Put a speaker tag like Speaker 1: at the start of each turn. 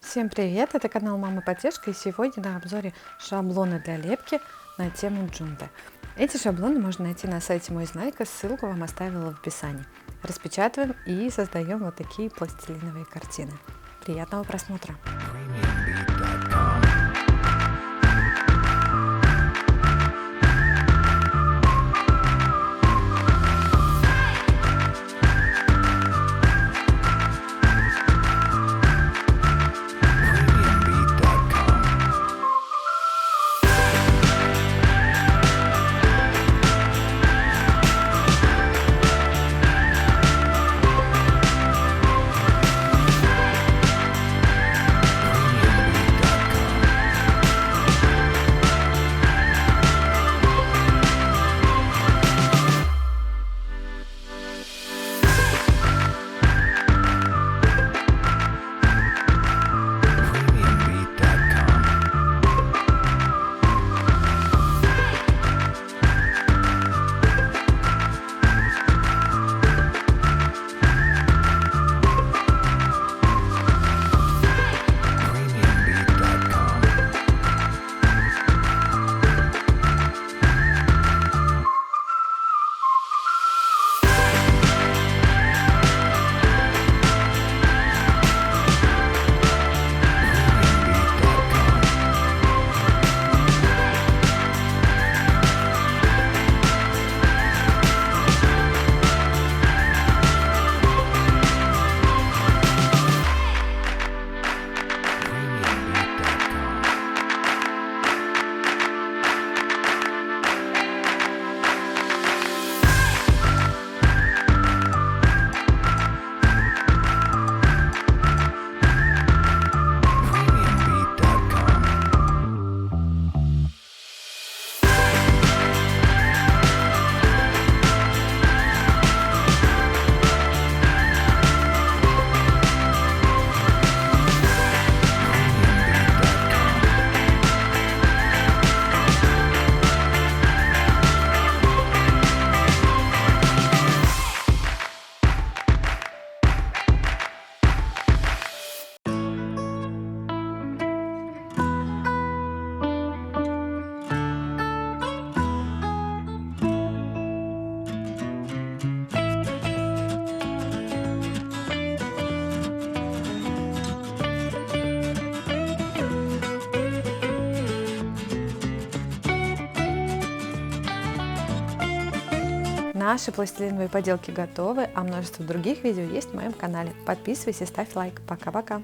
Speaker 1: Всем привет! Это канал Мама Потешка, и сегодня на обзоре шаблоны для лепки на тему джунты. Эти шаблоны можно найти на сайте Мой Знайка, ссылку вам оставила в описании. Распечатываем и создаем вот такие пластилиновые картины. Приятного просмотра! Наши пластилиновые поделки готовы, а множество других видео есть в моем канале. Подписывайся и ставь лайк. Пока-пока!